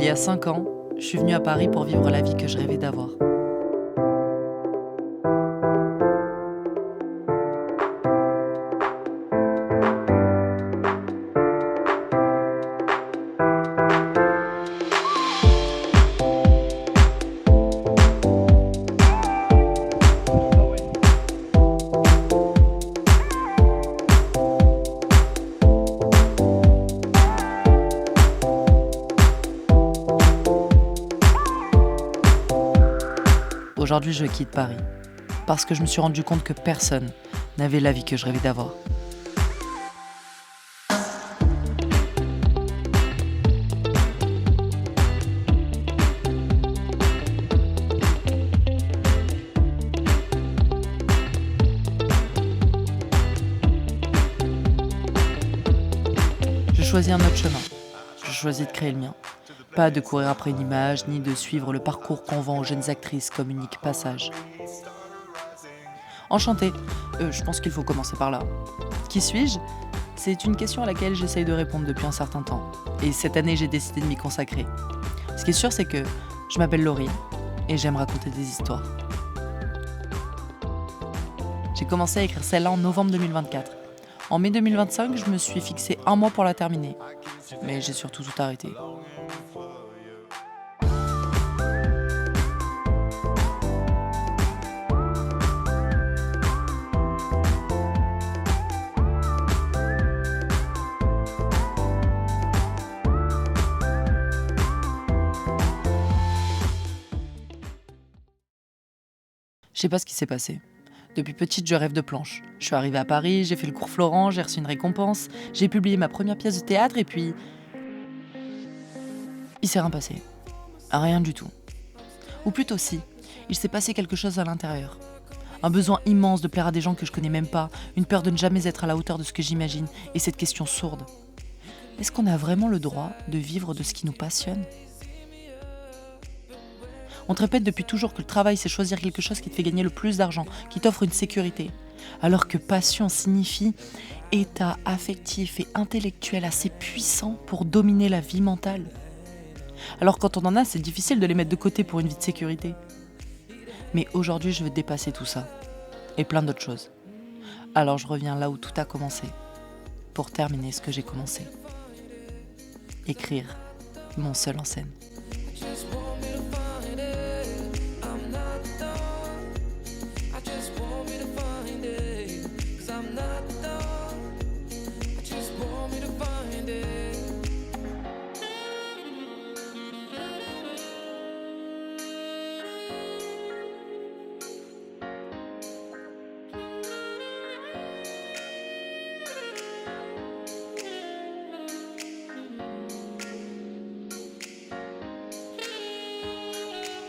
y a 5 ans, je suis venue à Paris pour vivre la vie que je rêvais d'avoir. Aujourd'hui, je quitte Paris parce que je me suis rendu compte que personne n'avait la vie que je rêvais d'avoir. Je choisis un autre chemin. Je choisis de créer le mien. Pas de courir après une image, ni de suivre le parcours qu'on vend aux jeunes actrices comme unique passage. Enchantée, je pense qu'il faut commencer par là. Qui suis-je ? C'est une question à laquelle j'essaye de répondre depuis un certain temps. Et cette année, j'ai décidé de m'y consacrer. Ce qui est sûr, c'est que je m'appelle Laurie et j'aime raconter des histoires. J'ai commencé à écrire celle-là en novembre 2024. En mai 2025, je me suis fixé 1 mois pour la terminer. Mais j'ai surtout tout arrêté. Je sais pas ce qui s'est passé. Depuis petite, je rêve de planche. Je suis arrivée à Paris, j'ai fait le cours Florent, j'ai reçu une récompense, j'ai publié ma première pièce de théâtre et puis... il s'est rien passé. Rien du tout. Ou plutôt si, il s'est passé quelque chose à l'intérieur. Un besoin immense de plaire à des gens que je connais même pas, une peur de ne jamais être à la hauteur de ce que j'imagine, et cette question sourde. Est-ce qu'on a vraiment le droit de vivre de ce qui nous passionne ? On te répète depuis toujours que le travail, c'est choisir quelque chose qui te fait gagner le plus d'argent, qui t'offre une sécurité. Alors que passion signifie état affectif et intellectuel assez puissant pour dominer la vie mentale. Alors quand on en a, c'est difficile de les mettre de côté pour une vie de sécurité. Mais aujourd'hui, je veux dépasser tout ça. Et plein d'autres choses. Alors je reviens là où tout a commencé. Pour terminer ce que j'ai commencé. Écrire mon seul en scène.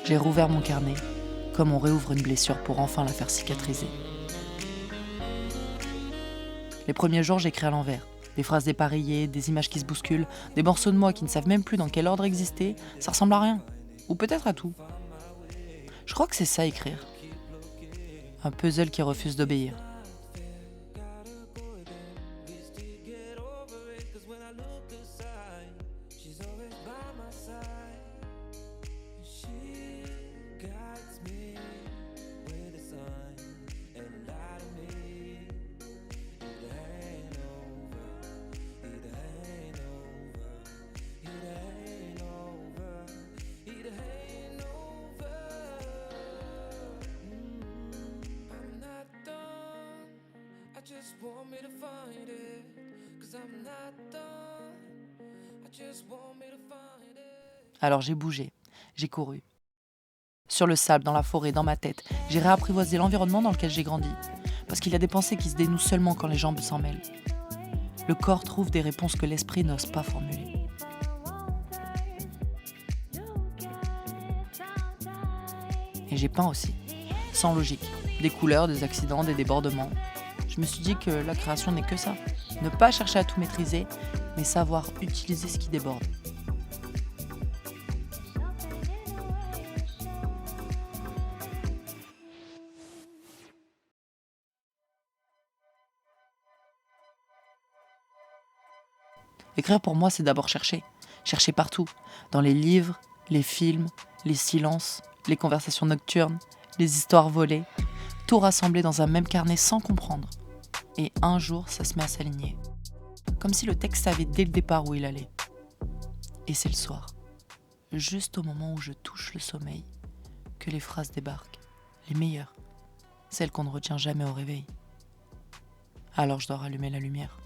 J'ai rouvert mon carnet, comme on réouvre une blessure pour enfin la faire cicatriser. Les premiers jours, j'écris à l'envers. Des phrases dépareillées, des images qui se bousculent, des morceaux de moi qui ne savent même plus dans quel ordre exister, ça ressemble à rien. Ou peut-être à tout. Je crois que c'est ça, écrire. Un puzzle qui refuse d'obéir. Just want me to find it, 'cause I'm not done. I just want me to find it. Alors j'ai bougé, j'ai couru. Sur le sable, dans la forêt, dans ma tête, j'ai réapprivoisé l'environnement dans lequel j'ai grandi. Parce qu'il y a des pensées qui se dénouent seulement quand les jambes s'en mêlent. Le corps trouve des réponses que l'esprit n'ose pas formuler. Et j'ai peint aussi, sans logique. Des couleurs, des accidents, des débordements. Je me suis dit que la création n'est que ça. Ne pas chercher à tout maîtriser, mais savoir utiliser ce qui déborde. Écrire pour moi, c'est d'abord chercher. Chercher partout, dans les livres, les films, les silences, les conversations nocturnes, les histoires volées, tout rassemblé dans un même carnet sans comprendre. Et un jour, ça se met à s'aligner. Comme si le texte savait dès le départ où il allait. Et c'est le soir, juste au moment où je touche le sommeil, que les phrases débarquent, les meilleures, celles qu'on ne retient jamais au réveil. Alors je dois rallumer la lumière.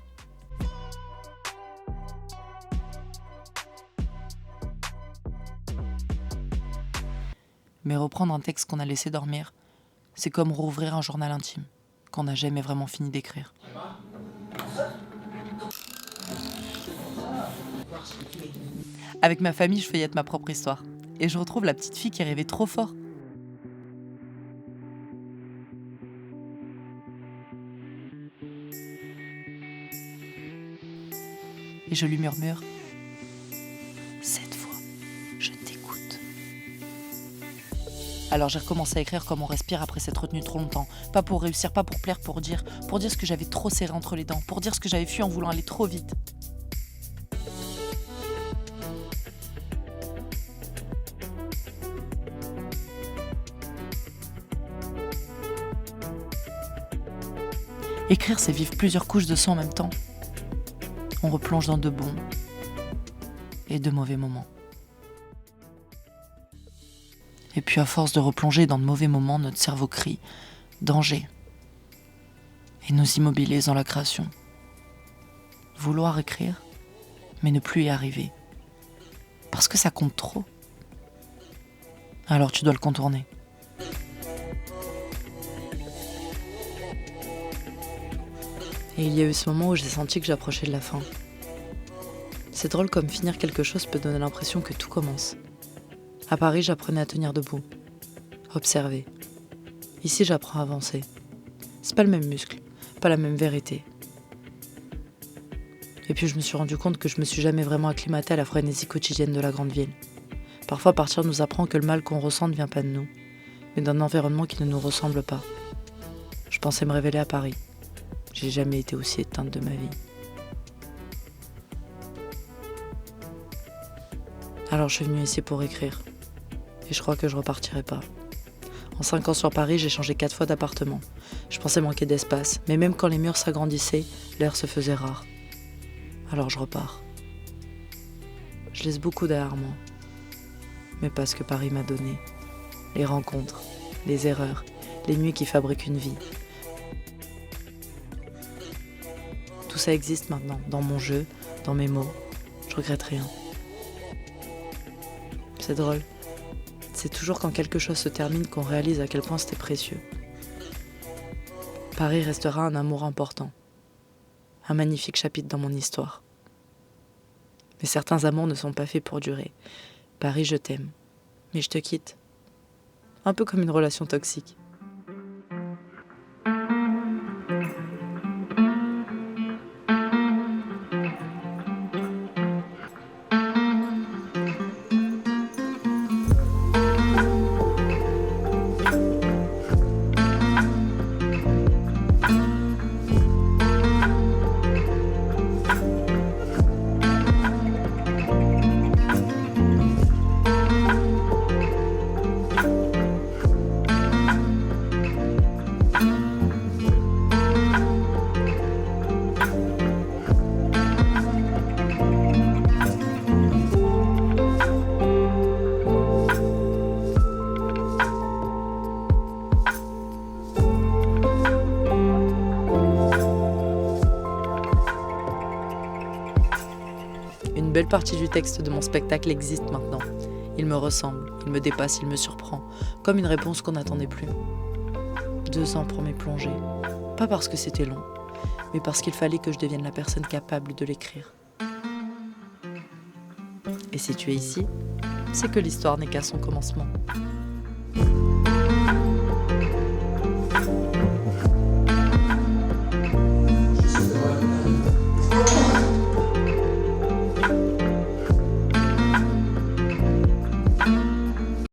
Mais reprendre un texte qu'on a laissé dormir, c'est comme rouvrir un journal intime, qu'on n'a jamais vraiment fini d'écrire. Avec ma famille, je feuillette ma propre histoire. Et je retrouve la petite fille qui rêvait trop fort. Et je lui murmure « Cette fois, je t'écoute ». Alors j'ai recommencé à écrire comme on respire après s'être retenu trop longtemps. Pas pour réussir, pas pour plaire, pour dire ce que j'avais trop serré entre les dents, pour dire ce que j'avais fui en voulant aller trop vite. Écrire, c'est vivre plusieurs couches de sang en même temps. On replonge dans de bons et de mauvais moments. Et puis à force de replonger dans de mauvais moments, notre cerveau crie « danger » et nous immobilise dans la création. Vouloir écrire, mais ne plus y arriver. Parce que ça compte trop. Alors tu dois le contourner. Et il y a eu ce moment où j'ai senti que j'approchais de la fin. C'est drôle comme finir quelque chose peut donner l'impression que tout commence. À Paris, j'apprenais à tenir debout, observer. Ici, j'apprends à avancer. C'est pas le même muscle, pas la même vérité. Et puis je me suis rendu compte que je me suis jamais vraiment acclimatée à la frénésie quotidienne de la grande ville. Parfois, partir nous apprend que le mal qu'on ressent ne vient pas de nous, mais d'un environnement qui ne nous ressemble pas. Je pensais me révéler à Paris. J'ai jamais été aussi éteinte de ma vie. Alors je suis venue ici pour écrire. Et je crois que je repartirai pas. En 5 ans sur Paris, j'ai changé 4 fois d'appartement. Je pensais manquer d'espace, mais même quand les murs s'agrandissaient, l'air se faisait rare. Alors je repars. Je laisse beaucoup derrière moi. Mais pas ce que Paris m'a donné. Les rencontres, les erreurs, les nuits qui fabriquent une vie. Tout ça existe maintenant, dans mon jeu, dans mes mots. Je regrette rien. C'est drôle. C'est toujours quand quelque chose se termine qu'on réalise à quel point c'était précieux. Paris restera un amour important. Un magnifique chapitre dans mon histoire. Mais certains amours ne sont pas faits pour durer. Paris, je t'aime. Mais je te quitte. Un peu comme une relation toxique. Une belle partie du texte de mon spectacle existe maintenant. Il me ressemble, il me dépasse, il me surprend, comme une réponse qu'on n'attendait plus. 2 ans pour m'y plonger, pas parce que c'était long, mais parce qu'il fallait que je devienne la personne capable de l'écrire. Et si tu es ici, c'est que l'histoire n'est qu'à son commencement.